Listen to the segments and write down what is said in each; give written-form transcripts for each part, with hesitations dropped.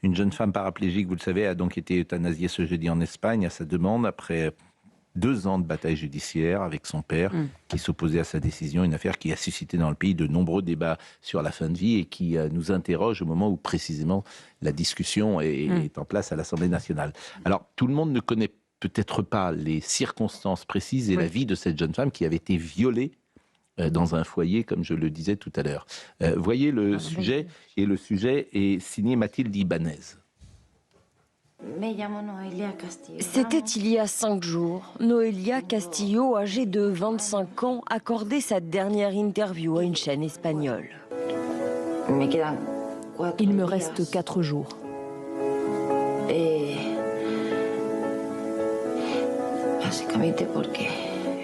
Une jeune femme paraplégique, vous le savez, a donc été euthanasiée ce jeudi en Espagne à sa demande après 2 ans de bataille judiciaire avec son père qui s'opposait à sa décision, une affaire qui a suscité dans le pays de nombreux débats sur la fin de vie et qui nous interroge au moment où précisément la discussion est en place à l'Assemblée nationale. Alors tout le monde ne connaît peut-être pas les circonstances précises et la vie de cette jeune femme qui avait été violée dans un foyer, comme je le disais tout à l'heure. Voyez le sujet, et le sujet est signé Mathilde Ibanez. C'était il y a 5 jours. Noelia Castillo, âgée de 25 ans, accordait sa dernière interview à une chaîne espagnole. Il me reste 4 jours.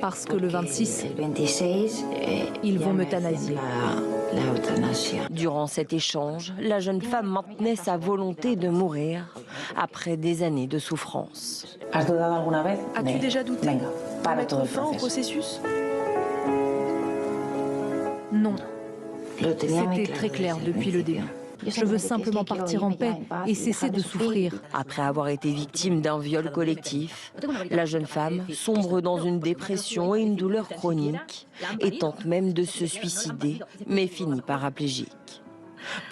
Parce que le 26, ils vont m'euthanasier. Durant cet échange, la jeune femme maintenait sa volonté de mourir après des années de souffrance. As-tu déjà douté de mettre fin au processus? Non. C'était très clair depuis le début. Je veux simplement partir en paix et cesser de souffrir. Après avoir été victime d'un viol collectif, la jeune femme sombre dans une dépression et une douleur chronique et tente même de se suicider, mais finit paraplégique.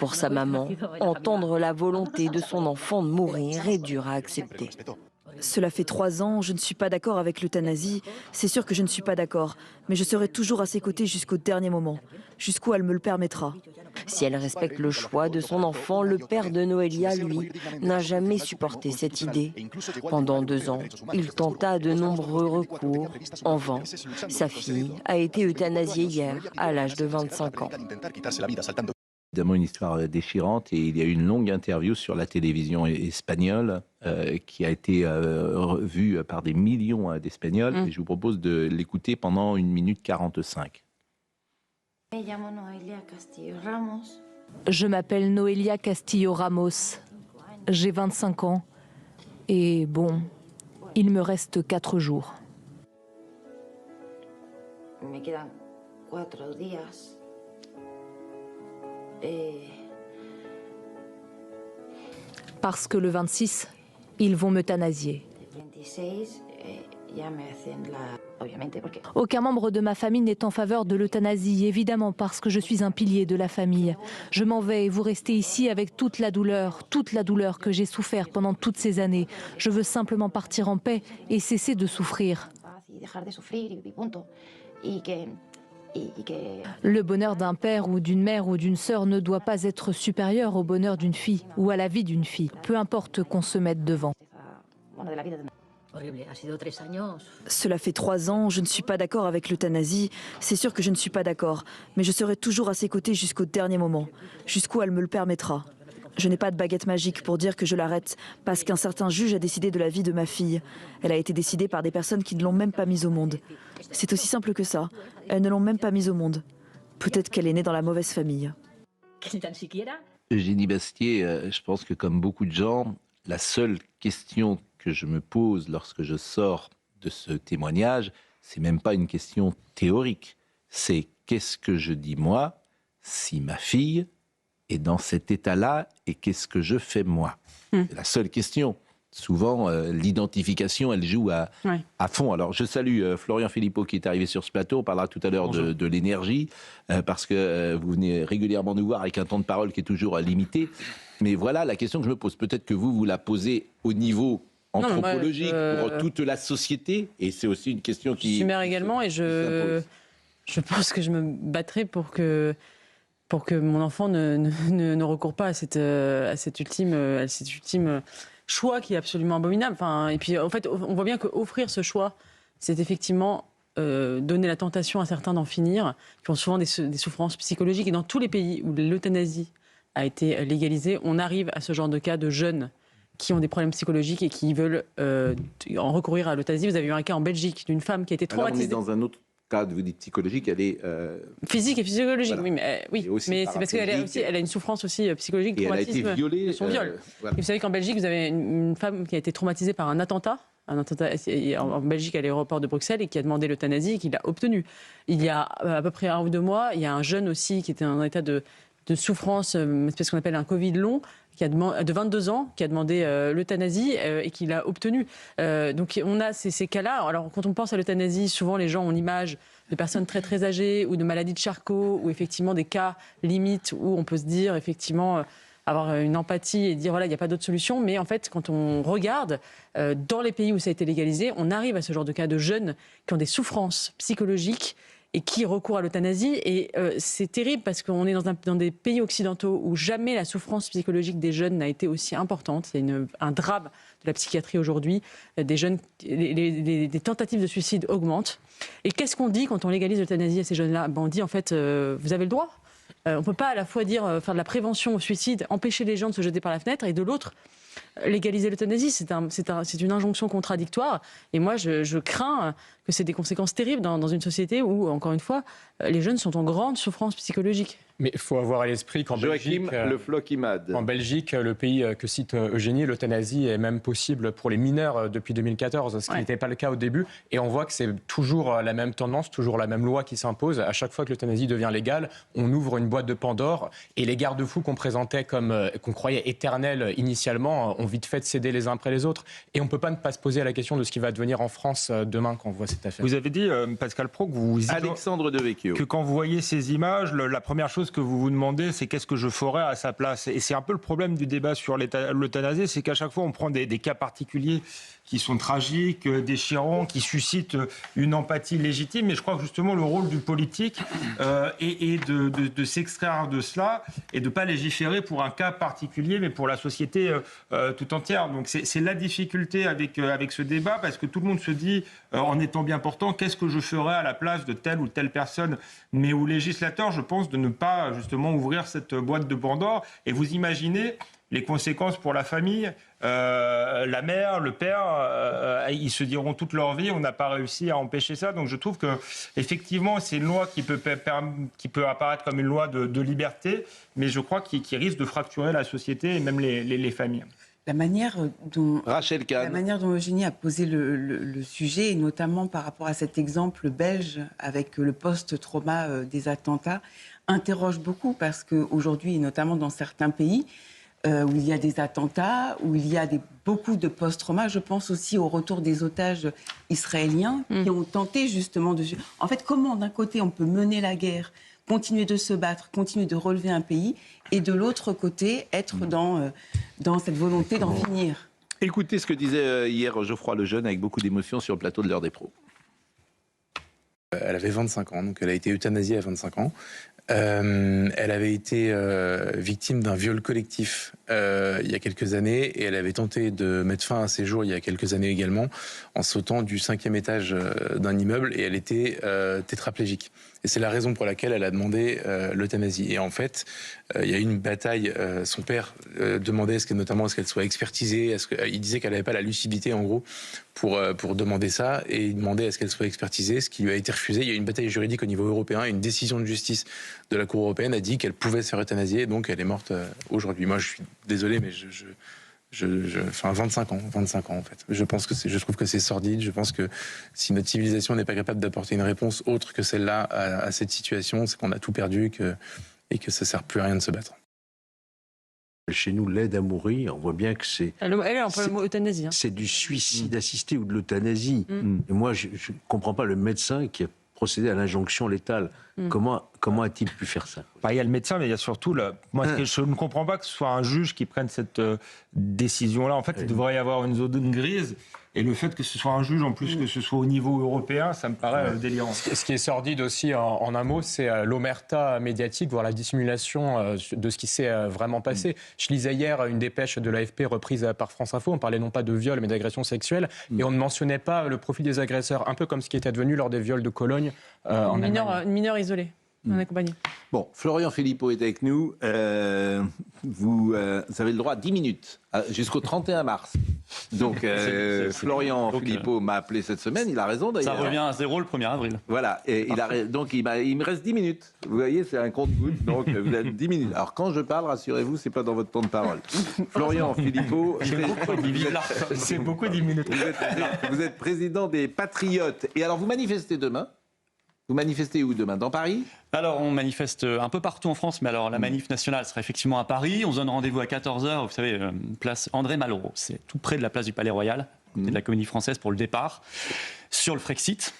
Pour sa maman, entendre la volonté de son enfant de mourir est dur à accepter. Cela fait 3 ans, je ne suis pas d'accord avec l'euthanasie. C'est sûr que je ne suis pas d'accord, mais je serai toujours à ses côtés jusqu'au dernier moment, jusqu'où elle me le permettra. Si elle respecte le choix de son enfant, le père de Noelia, lui, n'a jamais supporté cette idée. Pendant 2 ans, il tenta de nombreux recours, en vain. Sa fille a été euthanasiée hier, à l'âge de 25 ans. Évidemment une histoire déchirante et il y a eu une longue interview sur la télévision espagnole qui a été vue par des millions d'Espagnols et je vous propose de l'écouter pendant 1 minute 45. Je m'appelle Noelia Castillo Ramos. J'ai 25 ans. Et bon, il me reste 4 jours. Parce que le 26, ils vont m'euthanasier. Aucun membre de ma famille n'est en faveur de l'euthanasie, évidemment parce que je suis un pilier de la famille. Je m'en vais et vous restez ici avec toute la douleur que j'ai souffert pendant toutes ces années. Je veux simplement partir en paix et cesser de souffrir. Le bonheur d'un père ou d'une mère ou d'une sœur ne doit pas être supérieur au bonheur d'une fille ou à la vie d'une fille, peu importe qu'on se mette devant. Cela fait 3 ans, je ne suis pas d'accord avec l'euthanasie. C'est sûr que je ne suis pas d'accord, mais je serai toujours à ses côtés jusqu'au dernier moment, jusqu'où elle me le permettra. Je n'ai pas de baguette magique pour dire que je l'arrête, parce qu'un certain juge a décidé de la vie de ma fille. Elle a été décidée par des personnes qui ne l'ont même pas mise au monde. C'est aussi simple que ça. Elles ne l'ont même pas mise au monde. Peut-être qu'elle est née dans la mauvaise famille. Eugénie Bastier, je pense que comme beaucoup de gens, la seule question que je me pose lorsque je sors de ce témoignage, c'est même pas une question théorique. C'est qu'est-ce que je dis moi si ma fille est dans cet état-là et qu'est-ce que je fais moi? C'est la seule question. Souvent, l'identification, elle joue à fond. Alors, je salue Florian Philippot qui est arrivé sur ce plateau. On parlera tout à l'heure de l'énergie, parce que vous venez régulièrement nous voir avec un temps de parole qui est toujours limité. Mais voilà la question que je me pose. Peut-être que vous la posez au niveau anthropologique pour toute la société. Et c'est aussi une question qui... Je suis mère également et je pense que je me battrai pour que mon enfant ne recourt pas à cet ultime choix qui est absolument abominable. Enfin, et puis, en fait, on voit bien qu'offrir ce choix, c'est effectivement donner la tentation à certains d'en finir, qui ont souvent des souffrances psychologiques. Et dans tous les pays où l'euthanasie a été légalisée, on arrive à ce genre de cas de jeunes qui ont des problèmes psychologiques et qui veulent en recourir à l'euthanasie. Vous avez eu un cas en Belgique d'une femme qui a été traumatisée. Alors on est dans un autre cas, vous dites psychologique, elle est... Physique et physiologique, voilà. oui, mais c'est parce qu'elle a une souffrance aussi psychologique, et traumatisme elle a été violée, de son viol. Voilà. Et vous savez qu'en Belgique, vous avez une femme qui a été traumatisée par un attentat en Belgique à l'aéroport de Bruxelles et qui a demandé l'euthanasie et qui l'a obtenue. Il y a à peu près 1 ou 2 mois, il y a un jeune aussi qui était en état de souffrance, ce qu'on appelle un Covid long, de 22 ans qui a demandé l'euthanasie et qui l'a obtenue. Donc on a ces cas-là. Alors quand on pense à l'euthanasie, souvent les gens ont l'image de personnes très très âgées ou de maladies de Charcot ou effectivement des cas limites où on peut se dire effectivement avoir une empathie et dire voilà, il n'y a pas d'autre solution. Mais en fait, quand on regarde dans les pays où ça a été légalisé, on arrive à ce genre de cas de jeunes qui ont des souffrances psychologiques et qui recourent à l'euthanasie. Et c'est terrible parce qu'on est dans des pays occidentaux où jamais la souffrance psychologique des jeunes n'a été aussi importante. Il y a un drame de la psychiatrie aujourd'hui. Des jeunes, les tentatives de suicide augmentent. Et qu'est-ce qu'on dit quand on légalise l'euthanasie à ces jeunes-là? On dit en fait, vous avez le droit. On ne peut pas à la fois dire faire de la prévention au suicide, empêcher les gens de se jeter par la fenêtre, et de l'autre, légaliser l'euthanasie. C'est une injonction contradictoire. Et moi, je crains que c'est des conséquences terribles dans une société où, encore une fois, les jeunes sont en grande souffrance psychologique. Mais il faut avoir à l'esprit qu'en Belgique, le pays que cite Eugénie, l'euthanasie est même possible pour les mineurs depuis 2014, ce qui n'était pas le cas au début. Et on voit que c'est toujours la même tendance, toujours la même loi qui s'impose. À chaque fois que l'euthanasie devient légale, on ouvre une boîte de Pandore. Et les garde-fous qu'on présentait qu'on croyait éternels initialement ont vite fait céder les uns après les autres. Et on ne peut pas ne pas se poser la question de ce qui va devenir en France demain quand on voit cette affaire. Vous avez dit, Pascal Praud, Alexandre Devecchio, que quand vous voyez ces images, la première chose que vous vous demandez, c'est qu'est-ce que je ferais à sa place. Et c'est un peu le problème du débat sur l'euthanasie, c'est qu'à chaque fois, on prend des cas particuliers qui sont tragiques, déchirants, qui suscitent une empathie légitime. Mais je crois que justement, le rôle du politique est de s'extraire de cela et de ne pas légiférer pour un cas particulier, mais pour la société tout entière. Donc c'est la difficulté avec ce débat, parce que tout le monde se dit, en étant bien portant, qu'est-ce que je ferais à la place de telle ou telle personne? Mais au législateur, je pense, de ne pas justement ouvrir cette boîte de Pandore. Et vous imaginez les conséquences pour la famille, la mère, le père, ils se diront toute leur vie, on n'a pas réussi à empêcher ça. Donc je trouve que effectivement, c'est une loi qui peut apparaître comme une loi de liberté, mais je crois qu'il risque de fracturer la société et même les familles. La manière dont Eugénie a posé le sujet, et notamment par rapport à cet exemple belge avec le post-trauma des attentats, interroge beaucoup, parce qu'aujourd'hui, et notamment dans certains pays, où il y a des attentats, où il y a beaucoup de post-trauma. Je pense aussi au retour des otages israéliens qui ont tenté justement de... En fait, comment d'un côté on peut mener la guerre, continuer de se battre, continuer de relever un pays, et de l'autre côté être dans cette volonté d'en finir. Écoutez ce que disait hier Geoffroy Lejeune avec beaucoup d'émotion sur le plateau de l'heure des pros. Elle avait 25 ans, donc elle a été euthanasiée à 25 ans. Elle avait été victime d'un viol collectif il y a quelques années, et elle avait tenté de mettre fin à ses jours il y a quelques années également en sautant du 5e étage d'un immeuble, et elle était tétraplégique. Et c'est la raison pour laquelle elle a demandé l'euthanasie. Et en fait, il y a eu une bataille. Son père demandait notamment à ce qu'elle soit expertisée. Il disait qu'elle n'avait pas la lucidité, en gros, pour demander ça. Et il demandait à ce qu'elle soit expertisée, ce qui lui a été refusé. Il y a eu une bataille juridique au niveau européen. Une décision de justice de la Cour européenne a dit qu'elle pouvait se faire euthanasier. Donc elle est morte aujourd'hui. Moi, je suis désolé, mais enfin 25 ans en fait. Je trouve que c'est sordide. Je pense que si notre civilisation n'est pas capable d'apporter une réponse autre que celle-là à cette situation, c'est qu'on a tout perdu et que ça sert plus à rien de se battre. Chez nous, l'aide à mourir, on voit bien que c'est... Elle emploie le mot euthanasie. C'est du suicide assisté ou de l'euthanasie. Et moi, je ne comprends pas le médecin qui a procédé à l'injonction létale. Comment a-t-il pu faire ça? Il y a le médecin, mais il y a surtout... Moi, je ne comprends pas que ce soit un juge qui prenne cette décision-là. En fait, il devrait y avoir une zone grise. Et le fait que ce soit un juge, en plus que ce soit au niveau européen, ça me paraît délirant. Ce qui est sordide aussi, en un mot, c'est l'omerta médiatique, voire la dissimulation de ce qui s'est vraiment passé. Je lisais hier une dépêche de l'AFP reprise par France Info. On parlait non pas de viol, mais d'agression sexuelle. Et on ne mentionnait pas le profil des agresseurs, un peu comme ce qui est advenu lors des viols de Cologne en Allemagne. Mineur isolé. On accompagné. Bon, Florian Philippot est avec nous. Vous avez le droit à 10 minutes jusqu'au 31 mars. Donc, Florian Philippot m'a appelé cette semaine. Il a raison d'ailleurs. Ça revient à 0 le 1er avril. Voilà. Et donc, il me reste 10 minutes. Vous voyez, c'est un compte-gouttes. Donc, vous avez 10 minutes. Alors, quand je parle, rassurez-vous, c'est pas dans votre temps de parole. Florian Philippot. C'est beaucoup 10 minutes. Vous êtes président des Patriotes. Et alors, vous manifestez demain. Vous manifestez où demain? Dans Paris? Alors, on manifeste un peu partout en France, mais alors la manif nationale sera effectivement à Paris. On se donne rendez-vous à 14h, vous savez, place André Malraux. C'est tout près de la place du Palais Royal, de la Comédie Française pour le départ, sur le Frexit.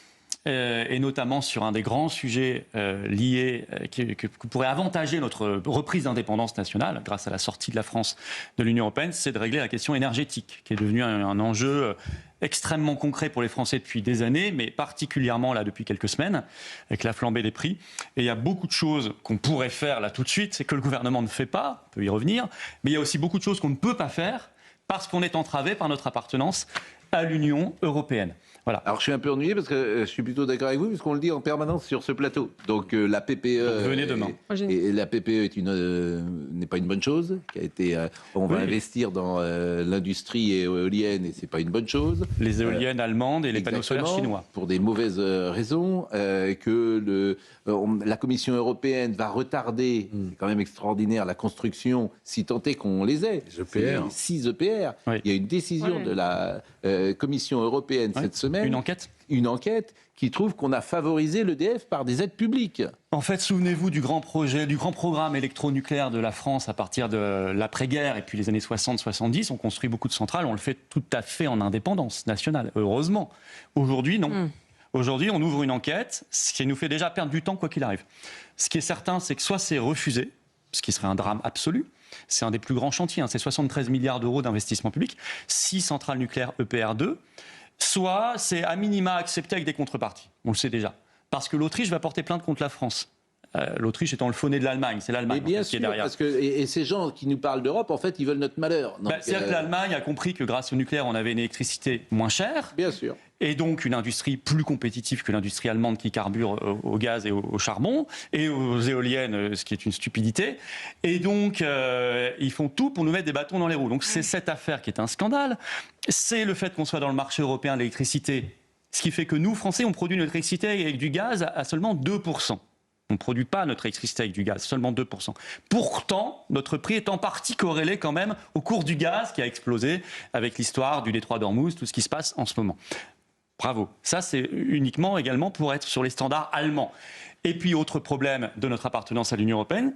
Et notamment sur un des grands sujets liés qui pourrait avantager notre reprise d'indépendance nationale grâce à la sortie de la France de l'Union européenne, c'est de régler la question énergétique, qui est devenue un enjeu extrêmement concret pour les Français depuis des années, mais particulièrement là depuis quelques semaines, avec la flambée des prix. Et il y a beaucoup de choses qu'on pourrait faire là tout de suite, c'est que le gouvernement ne fait pas, on peut y revenir, mais il y a aussi beaucoup de choses qu'on ne peut pas faire parce qu'on est entravé par notre appartenance à l'Union européenne. Voilà. Alors je suis un peu ennuyé parce que je suis plutôt d'accord avec vous puisqu'on le dit en permanence sur ce plateau. Donc la PPE. Donc, venez demain. Et la PPE n'est pas une bonne chose. Qui a été, on va investir dans l'industrie éolienne et c'est pas une bonne chose. Les éoliennes allemandes et les panneaux solaires chinois. Pour des mauvaises raisons. Que la Commission européenne va retarder, c'est quand même extraordinaire, la construction, si tant est qu'on les ait. Les EPR. 6 EPR. Oui. Il y a une décision de la Commission européenne cette semaine. Une enquête qui trouve qu'on a favorisé l'EDF par des aides publiques. En fait, souvenez-vous du grand projet, du grand programme électronucléaire de la France à partir de l'après-guerre et puis les années 60-70. On construit beaucoup de centrales, on le fait tout à fait en indépendance nationale, heureusement. Aujourd'hui, non. Aujourd'hui, on ouvre une enquête, ce qui nous fait déjà perdre du temps quoi qu'il arrive. Ce qui est certain, c'est que soit c'est refusé, ce qui serait un drame absolu. C'est un des plus grands chantiers, c'est 73 milliards d'euros d'investissement public, 6 centrales nucléaires EPR2. Soit c'est à minima accepté avec des contreparties, on le sait déjà. Parce que l'Autriche va porter plainte contre la France. L'Autriche étant le faux-nez de l'Allemagne, c'est l'Allemagne qui est derrière. Parce que, et ces gens qui nous parlent d'Europe, en fait, ils veulent notre malheur. C'est-à-dire que l'Allemagne a compris que grâce au nucléaire, on avait une électricité moins chère. Bien sûr. Et donc une industrie plus compétitive que l'industrie allemande qui carbure au gaz et au charbon, et aux éoliennes, ce qui est une stupidité. Et donc, ils font tout pour nous mettre des bâtons dans les roues. Donc c'est cette affaire qui est un scandale. C'est le fait qu'on soit dans le marché européen de l'électricité, ce qui fait que nous, Français, on produit notre électricité avec du gaz à seulement 2%. On ne produit pas notre électricité avec du gaz, seulement 2%. Pourtant, notre prix est en partie corrélé quand même au cours du gaz qui a explosé avec l'histoire du détroit d'Ormuz, tout ce qui se passe en ce moment. Bravo. Ça, c'est uniquement également pour être sur les standards allemands. Et puis, autre problème de notre appartenance à l'Union européenne,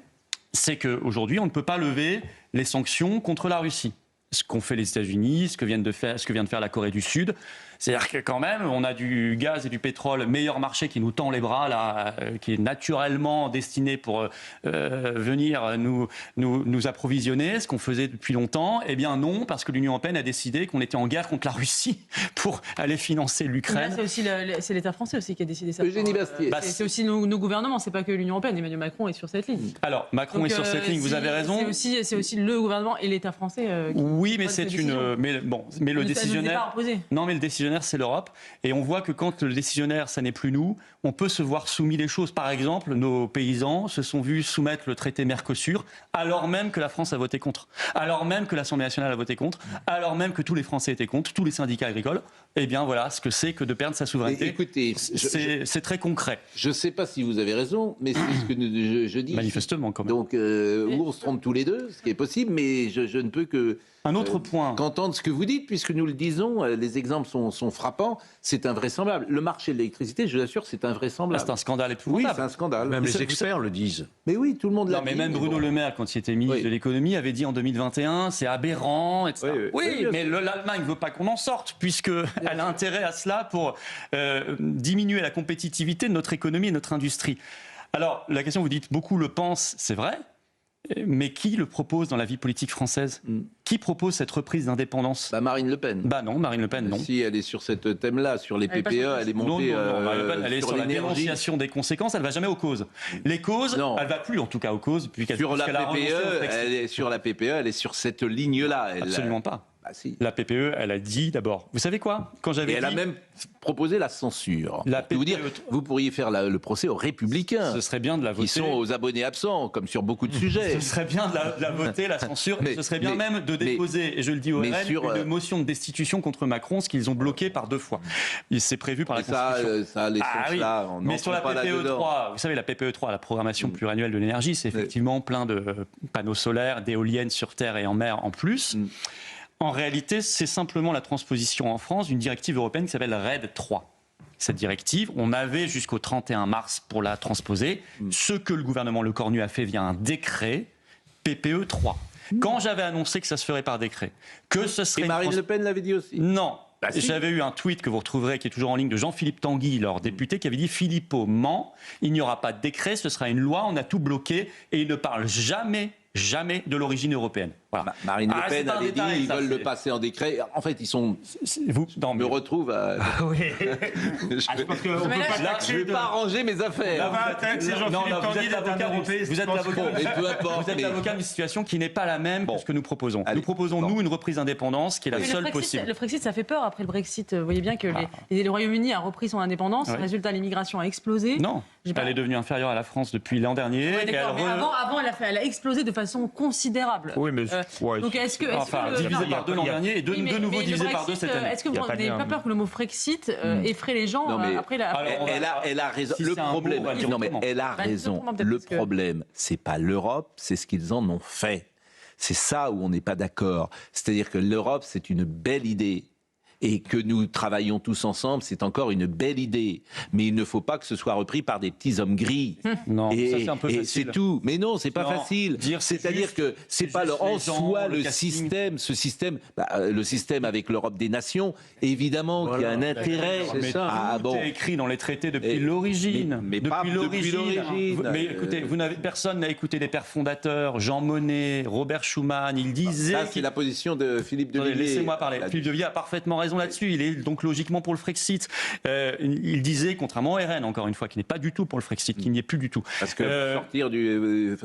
c'est qu'aujourd'hui, on ne peut pas lever les sanctions contre la Russie. Ce qu'ont fait les États-Unis, ce que vient de faire la Corée du Sud. C'est-à-dire que quand même, on a du gaz et du pétrole, meilleur marché qui nous tend les bras, là, qui est naturellement destiné pour venir nous approvisionner, ce qu'on faisait depuis longtemps. Eh bien non, parce que l'Union européenne a décidé qu'on était en guerre contre la Russie pour aller financer l'Ukraine. C'est l'État français aussi qui a décidé ça. Eugénie Bastier. C'est aussi nos gouvernements, c'est pas que l'Union européenne. Emmanuel Macron est sur cette ligne. Alors, Macron est sur cette ligne, vous avez raison. C'est aussi le gouvernement et l'État français qui oui, mais c'est une... Mais le décisionnaire... Non, mais le décisionnaire, c'est l'Europe. Et on voit que quand le décisionnaire, ça n'est plus nous, on peut se voir soumis les choses. Par exemple, nos paysans se sont vus soumettre le traité Mercosur, alors même que la France a voté contre, alors même que l'Assemblée nationale a voté contre, alors même que tous les Français étaient contre, tous les syndicats agricoles. Eh bien, voilà ce que c'est que de perdre sa souveraineté. Écoutez, c'est très concret. Je ne sais pas si vous avez raison, mais c'est ce que je dis. Manifestement, quand même. Donc, où on se trompe tous les deux, ce qui est possible, mais je ne peux que... Un autre point. Qu'entendre ce que vous dites, puisque nous le disons, les exemples sont frappants, c'est invraisemblable. Le marché de l'électricité, je vous assure, c'est invraisemblable. C'est un scandale épouvantable. Oui, c'est un scandale. Même les experts le disent. Mais oui, tout le monde l'a dit. Mais même Bruno Le Maire, quand il était ministre de l'économie, avait dit en 2021, c'est aberrant, etc. Oui, mais l'Allemagne ne veut pas qu'on en sorte, puisqu'elle a intérêt à cela pour diminuer la compétitivité de notre économie et de notre industrie. Alors, la question, vous dites, beaucoup le pensent, c'est vrai. Mais qui le propose dans la vie politique française ? Qui propose cette reprise d'indépendance ? Marine Le Pen. Non, Marine Le Pen, non. Si elle est sur ce thème-là, sur les PPE, elle est montée non, Marine Le Pen, elle est sur la dénonciation des conséquences, elle ne va jamais aux causes. Les causes, elle ne va plus en tout cas aux causes. Sur la PPE, elle est sur cette ligne-là. Absolument pas. Ah, si. La PPE, elle a dit d'abord, vous savez quoi ? Elle a même proposé la censure. Vous pourriez faire le procès aux Républicains. Ce serait bien de la voter. Qui sont aux abonnés absents, comme sur beaucoup de sujets. Ce serait bien de la voter, la censure. Ce serait bien même de déposer, et je le dis au RN, une motion de destitution contre Macron, ce qu'ils ont bloqué par 2 fois. C'est prévu par la Constitution. Ça les là, on mais sur la PPE3, vous savez, la PPE3, la programmation pluriannuelle de l'énergie, c'est effectivement plein de panneaux solaires, d'éoliennes sur terre et en mer en plus. En réalité, c'est simplement la transposition en France d'une directive européenne qui s'appelle RED 3. cette directive. On avait jusqu'au 31 mars pour la transposer. Ce que le gouvernement Lecornu a fait via un décret PPE 3. Quand j'avais annoncé que ça se ferait par décret, que ce serait... Et Marine Le Pen l'avait dit aussi. Non. Bah, si. J'avais eu un tweet que vous retrouverez, qui est toujours en ligne, de Jean-Philippe Tanguy, leur député, qui avait dit « Philippot ment, il n'y aura pas de décret, ce sera une loi, on a tout bloqué ». Et il ne parle jamais de l'origine européenne. Voilà. Marine Le Pen avait dit ils veulent le passer en décret. En fait, ils sont... me retrouve à... Oui. Je pense que on peut pas là, je ne vais pas arranger mes affaires. Vous êtes l'avocat d'une situation qui n'est pas la même que ce que nous proposons. Nous proposons, nous, une reprise d'indépendance qui est la seule possible. Le Brexit, ça fait peur après le Brexit. Vous voyez bien que le Royaume-Uni a repris son indépendance. Résultat, l'immigration a explosé. Non, elle est devenue inférieure à la France depuis l'an dernier. Mais avant, elle a explosé de façon considérable. Oui, mais... Donc est-ce que divisé par 2 l'an dernier et de nouveau divisé par 2 cette année. Est-ce que vous n'avez pas peur que le mot Frexit effraie les gens après la... Elle a raison. Le problème, non mais elle a raison. Le problème, c'est pas l'Europe, c'est ce qu'ils en ont fait. C'est ça où on n'est pas d'accord. C'est-à-dire que l'Europe, c'est une belle idée. Et que nous travaillons tous ensemble, c'est encore une belle idée. Mais il ne faut pas que ce soit repris par des petits hommes gris. Non, ça c'est un peu facile. C'est tout. Mais non, c'est pas facile. C'est-à-dire que c'est pas en soi le système, le système avec l'Europe des nations, évidemment qu'il y a un intérêt. C'est ça. Tout est écrit dans les traités depuis l'origine. Mais pas depuis l'origine. Mais écoutez, personne n'a écouté les pères fondateurs, Jean Monnet, Robert Schuman. Ils disaient. Ça, c'est la position de Philippe de Villiers. Laissez-moi parler. Philippe de Villiers a parfaitement raison là-dessus, il est donc logiquement pour le Frexit. Il disait, contrairement au RN, encore une fois, qu'il n'est pas du tout pour le Frexit, qu'il n'y est plus du tout. Parce que sortir du...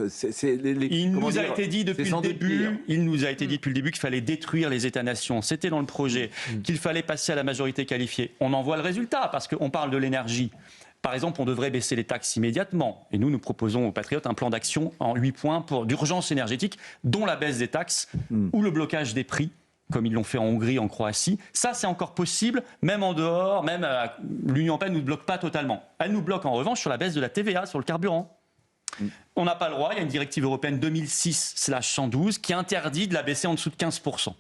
il nous a été dit depuis le début qu'il fallait détruire les États-nations. C'était dans le projet, qu'il fallait passer à la majorité qualifiée. On en voit le résultat, parce qu'on parle de l'énergie. Par exemple, on devrait baisser les taxes immédiatement. Et nous proposons aux Patriotes un plan d'action en 8 points d'urgence énergétique, dont la baisse des taxes ou le blocage des prix, comme ils l'ont fait en Hongrie, en Croatie. Ça, c'est encore possible, même en dehors, même l'Union européenne ne nous bloque pas totalement. Elle nous bloque en revanche sur la baisse de la TVA, sur le carburant. On n'a pas le droit, il y a une directive européenne 2006/112 qui interdit de la baisser en dessous de 15%.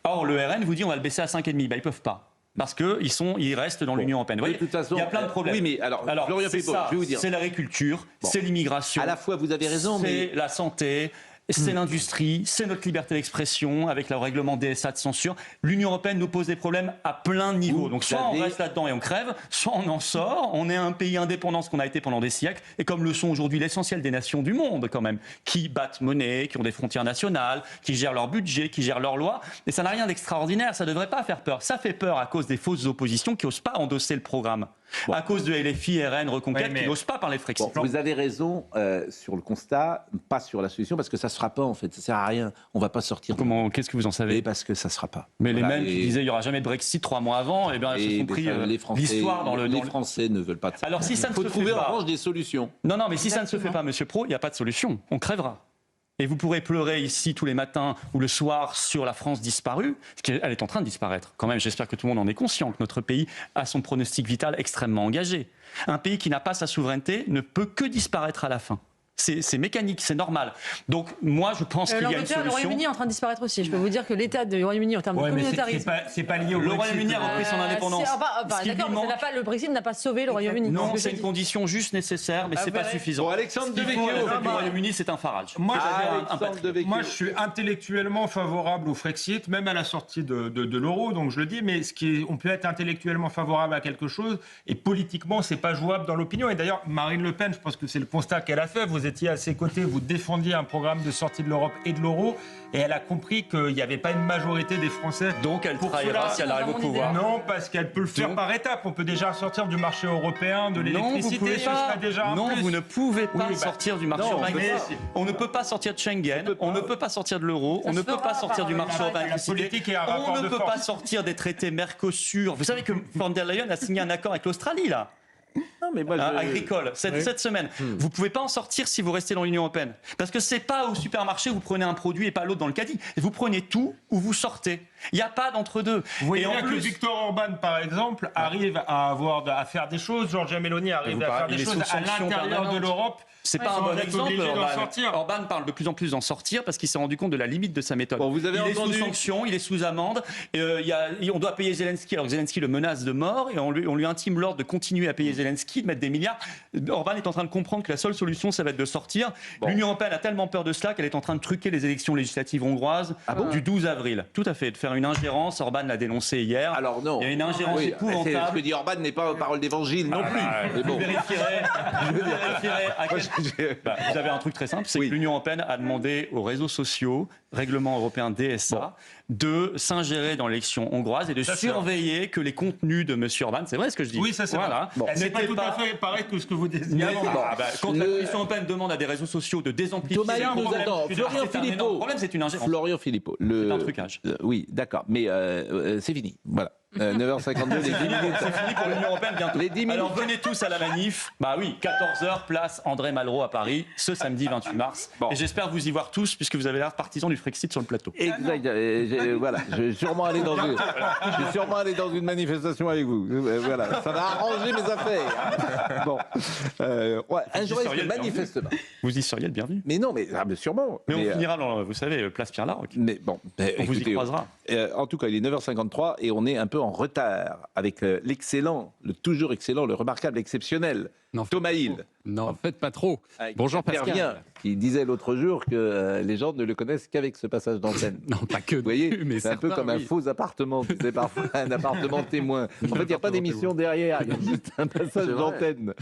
Or, le RN vous dit on va le baisser à 5,5%. Ils ne peuvent pas. Parce qu'ils restent dans l'Union européenne. Vous voyez, de toute façon, il y a plein de problèmes. Oui, mais alors Florian Philippot, je vais vous dire. C'est l'agriculture, c'est l'immigration. À la fois, vous avez raison, c'est la santé. C'est l'industrie, c'est notre liberté d'expression avec le règlement DSA de censure. L'Union européenne nous pose des problèmes à plein de niveaux. Donc soit on reste là-dedans et on crève, soit on en sort. On est un pays indépendant, ce qu'on a été pendant des siècles, et comme le sont aujourd'hui l'essentiel des nations du monde quand même, qui battent monnaie, qui ont des frontières nationales, qui gèrent leur budget, qui gèrent leurs lois. Et ça n'a rien d'extraordinaire, ça ne devrait pas faire peur. Ça fait peur à cause des fausses oppositions qui n'osent pas endosser le programme. À cause de LFI, RN, Reconquête, qui n'osent pas parler de Frexit. Vous avez raison sur le constat, pas sur la solution, parce que ça ne se fera pas en fait. Ça ne sert à rien. On ne va pas sortir. Qu'est-ce que vous en savez? Parce que ça ne sera pas. Mais les mêmes qui disaient qu'il n'y aura jamais de Brexit 3 mois avant, eh bien, ils se sont pris l'histoire dans le... Les Français ne veulent pas de ça. Alors si ça ne se fait pas... Il faut trouver en revanche des solutions. Non, mais si ça ne se fait pas, Monsieur Pro, il n'y a pas de solution. On crèvera. Et vous pourrez pleurer ici tous les matins ou le soir sur la France disparue, parce qu'elle est en train de disparaître. Quand même, j'espère que tout le monde en est conscient, que notre pays a son pronostic vital extrêmement engagé. Un pays qui n'a pas sa souveraineté ne peut que disparaître à la fin. C'est mécanique, c'est normal. Donc moi, je pense qu'il y a une solution. Le Royaume-Uni est en train de disparaître aussi. Je peux vous dire que l'état du Royaume-Uni en termes de communautarisme... C'est pas lié au Brexit. Le Royaume-Uni a repris son indépendance. D'accord, mais le Brexit n'a pas sauvé le Royaume-Uni. Non, c'est une condition juste nécessaire, mais c'est pas suffisant. Bon, Alexandre Devecchio. Le Royaume-Uni, c'est un Farage. Moi, je suis intellectuellement favorable au Frexit, même à la sortie de l'euro, donc je le dis, mais on peut être intellectuellement favorable à quelque chose, et politiquement, c'est pas jouable dans l'opinion. Et d'ailleurs, Marine Le Pen, je pense que c'est le constat qu'elle a fait. Vous étiez à ses côtés, vous défendiez un programme de sortie de l'Europe et de l'euro, et elle a compris qu'il n'y avait pas une majorité des Français. Donc elle trahira si elle arrive au pouvoir. Non, parce qu'elle peut le faire par étapes. On peut déjà sortir du marché européen, de l'électricité. Non, vous ne pouvez pas sortir du marché européen. On ne peut pas sortir de Schengen, on ne peut pas sortir de l'euro, on ne peut pas sortir du marché européen. On ne peut pas sortir des traités Mercosur. Vous savez que von der Leyen a signé un accord avec l'Australie, là. Non, mais moi, agricole cette semaine. Vous ne pouvez pas en sortir si vous restez dans l'Union européenne. Parce que ce n'est pas au supermarché où vous prenez un produit et pas l'autre dans le caddie. Vous prenez tout ou vous sortez. Il n'y a pas d'entre-deux. Vous voyez bien que Viktor Orban, par exemple, arrive à faire des choses. Giorgia Meloni arrive à faire des choses à l'intérieur de l'Europe. C'est pas un bon exemple. Orban parle de plus en plus d'en sortir parce qu'il s'est rendu compte de la limite de sa méthode. Bon, il est sous sanction, il est sous amende. On doit payer Zelensky alors que Zelensky le menace de mort et on lui intime l'ordre de continuer à payer Zelensky, de mettre des milliards. Orban est en train de comprendre que la seule solution, ça va être de sortir. L'Union européenne a tellement peur de cela qu'elle est en train de truquer les élections législatives hongroises du 12 avril. Tout à fait, de faire une ingérence. Orban l'a dénoncé hier. Alors non. Il y a une ingérence épouvantable. Ce que dit Orban n'est pas parole d'évangile non plus. Je vérifierai à quel... vous avez un truc très simple, c'est que l'Union européenne a demandé aux réseaux sociaux, règlement européen DSA, de s'ingérer dans l'élection hongroise et de surveiller que les contenus de M. Orban, c'est vrai ce que je dis. Oui, ça c'est vrai. C'est pas tout à fait pareil que ce que vous disiez avant. Quand la Commission européenne demande à des réseaux sociaux de désamplifier... Florian Philippot. C'est un trucage. Oui, d'accord, mais c'est fini. Voilà. 9h52, les 10 minutes. C'est fini pour l'Union européenne bientôt. Les 10 minutes. Alors venez tous à la manif. 14h, place André Malraux à Paris, ce samedi 28 mars. Et j'espère vous y voir tous, puisque vous avez l'air partisans du Frexit sur le plateau. Exact. Voilà, je vais sûrement aller dans une manifestation avec vous. Voilà, ça va arranger mes affaires. Bon, un jour, manifestement. Vous y seriez le bienvenu. Mais non, mais sûrement. Mais on finira dans, vous savez, place Pierre Larocque. Mais bon, on vous y croisera. En tout cas, il est 9h53 et on est un peu en retard avec l'excellent, le toujours excellent, le remarquable, exceptionnel Thomas Hill. Non, faites pas trop. Bonjour Pascal. Qui disait l'autre jour que les gens ne le connaissent qu'avec ce passage d'antenne. Non, pas que. Vous voyez, c'est un peu comme un faux appartement. C'est parfois un appartement témoin. En fait, il n'y a pas d'émission derrière. Il y a juste un passage d'antenne.